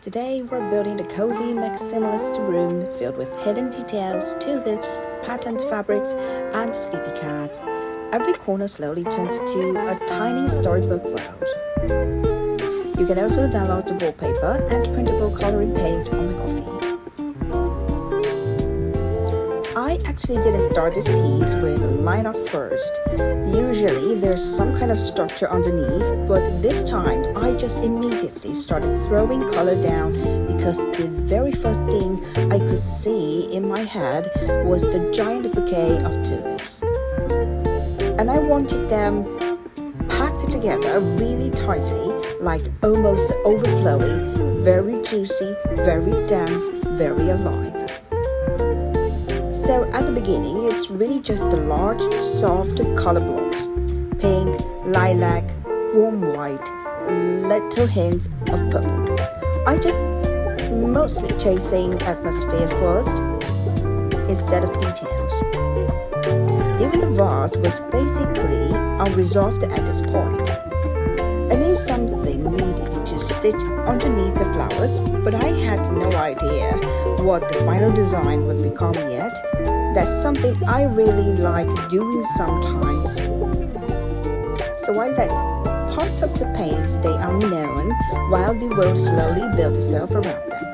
Today we're building a cozy maximalist room filled with hidden details, tulips, patterned fabrics, and sleepy cats. Every corner slowly turns into a tiny storybook world. You can also download the wallpaper and printable coloring page on my coffee. I actually didn't start this piece with a line art first. Usually there's some kind of structure underneath, but this time I just immediately started throwing color down because the very first thing I could see in my head was the giant bouquet of tulips. And I wanted them packed together really tightly, like almost overflowing, very juicy, very dense, very alive. So at the beginning, it's really just the large, soft color blocks. Pink, lilac, warm white, little hints of purple. I just mostly chasing atmosphere first, instead of details. Even the vase was basically unresolved at this point. I knew something needed to sit underneath the flowers, but I had no idea what the final design would become yet. That's something I really like doing sometimes. So I let parts of the paint stay unknown while the world slowly built itself around them.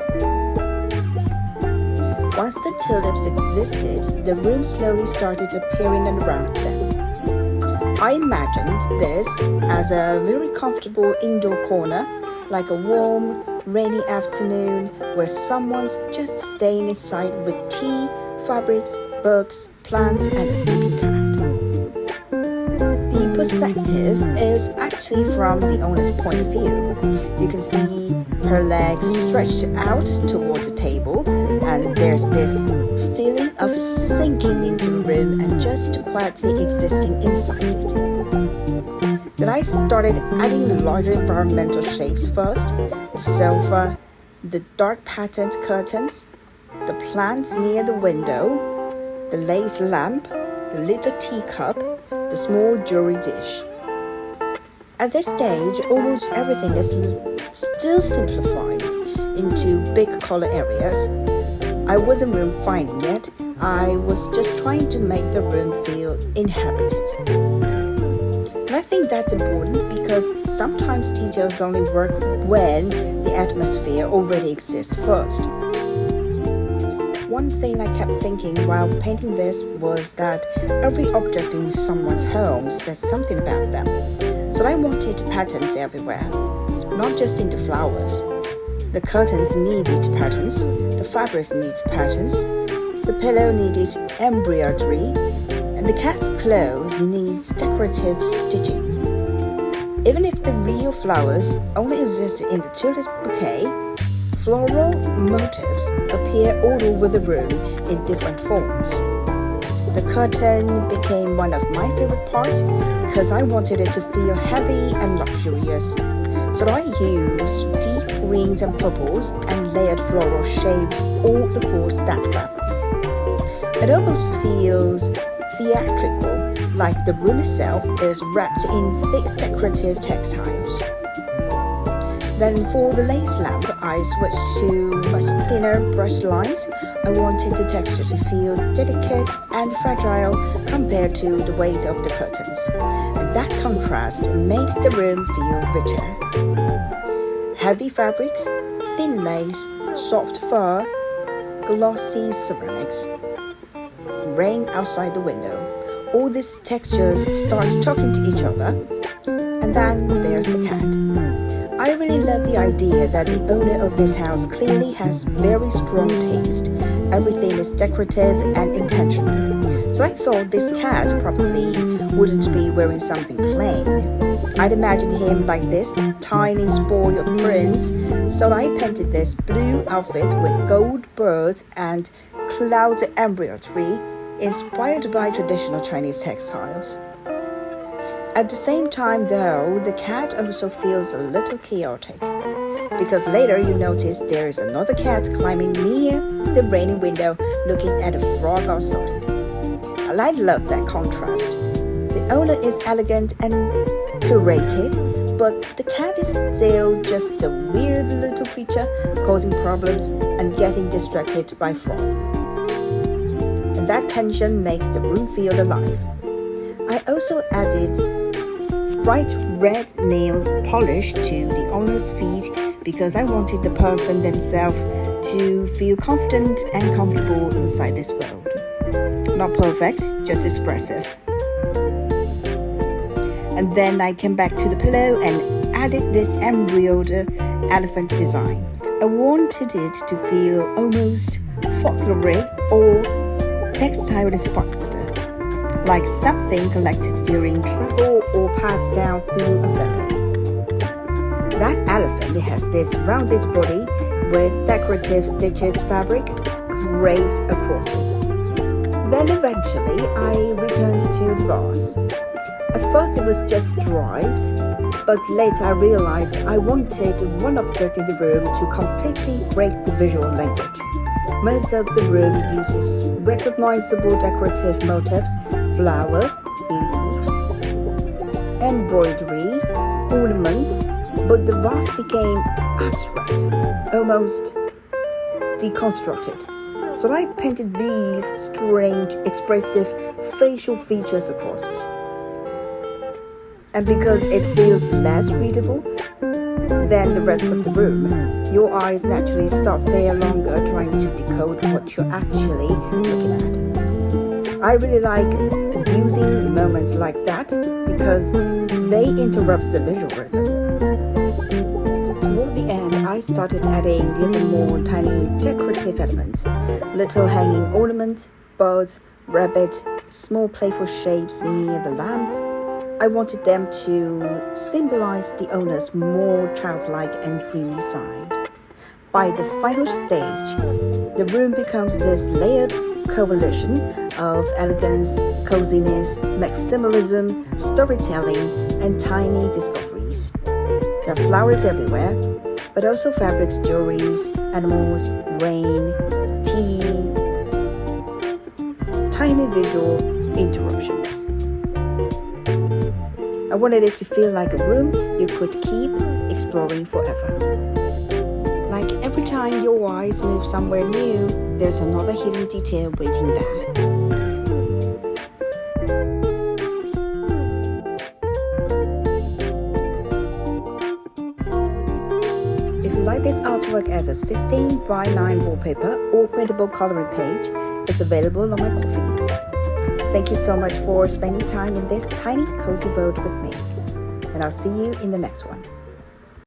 Once the tulips existed, the room slowly started appearing around them. I imagined this as a very comfortable indoor corner, like a warm, rainy afternoon where someone's just staying inside with tea, fabrics, books, plants, and a sleeping cat. The perspective is actually from the owner's point of view. You can see her legs stretched out toward the table, and there's this feeling of sinking into the room and just quietly existing inside it. Then I started adding larger environmental shapes first: the sofa, the dark patterned curtains, the plants near the window, the lace lamp, the little teacup, the small jewelry dish. At this stage, almost everything is still simplified into big color areas. I wasn't room finding yet. I was just trying to make the room feel inhabited. And I think that's important because sometimes details only work when the atmosphere already exists first. One thing I kept thinking while painting this was that every object in someone's home says something about them. So I wanted patterns everywhere, not just in the flowers. The curtains needed patterns, the fabrics needed patterns, the pillow needed embroidery, and the cat's clothes needs decorative stitching. Even if the real flowers only exist in the tulip bouquet, floral motifs appear all over the room in different forms. The curtain became one of my favorite parts because I wanted it to feel heavy and luxurious. So I used deep greens and purples and layered floral shapes all across that fabric. It almost feels theatrical, like the room itself is wrapped in thick decorative textiles. Then for the lace lamp, I switched to much thinner brush lines. I wanted the texture to feel delicate and fragile compared to the weight of the curtains. And that contrast makes the room feel richer. Heavy fabrics, thin lace, soft fur, glossy ceramics. Rain outside the window. All these textures start talking to each other. And then there's the cat. I really love the idea that the owner of this house clearly has very strong taste. Everything is decorative and intentional. So I thought this cat probably wouldn't be wearing something plain. I'd imagine him like this tiny spoiled prince. So I painted this blue outfit with gold birds and cloud embroidery inspired by traditional Chinese textiles. At the same time, though, the cat also feels a little chaotic, because later you notice there is another cat climbing near the raining window looking at a frog outside. And I love that contrast. The owner is elegant and curated, but the cat is still just a weird little creature feature, causing problems and getting distracted by floral. And that tension makes the room feel alive. I also added bright red nail polish to the owner's feet because I wanted the person themselves to feel confident and comfortable inside this world. Not perfect, just expressive. And then I came back to the pillow and added this embroidered elephant design. I wanted it to feel almost folkloric or textile inspired, like something collected during travel or passed down through a family. That elephant has this rounded body with decorative stitches fabric draped across it. Then eventually I returned to the vase. At first it was just stripes, but later I realized I wanted one object in the room to completely break the visual language. Most of the room uses recognizable decorative motifs, flowers, leaves, embroidery, ornaments, but the vase became abstract, almost deconstructed. So I painted these strange, expressive facial features across it. And because it feels less readable than the rest of the room, your eyes naturally stop there longer trying to decode what you're actually looking at. I really like using moments like that because they interrupt the visual rhythm. Toward the end, I started adding even more tiny decorative elements, little hanging ornaments, birds, rabbits, small playful shapes near the lamp. I wanted them to symbolize the owner's more childlike and dreamy side. By the final stage, the room becomes this layered coalition of elegance, coziness, maximalism, storytelling, and tiny discoveries. There are flowers everywhere, but also fabrics, jewelries, animals, rain, tea, tiny visual interruptions. I wanted it to feel like a room you could keep exploring forever. Like every time your eyes move somewhere new, there's another hidden detail waiting there. If you like this artwork as a 16 by 9 wallpaper or printable coloring page, it's available on my Ko-fi. Thank you so much for spending time in this tiny cozy world with me, and I'll see you in the next one.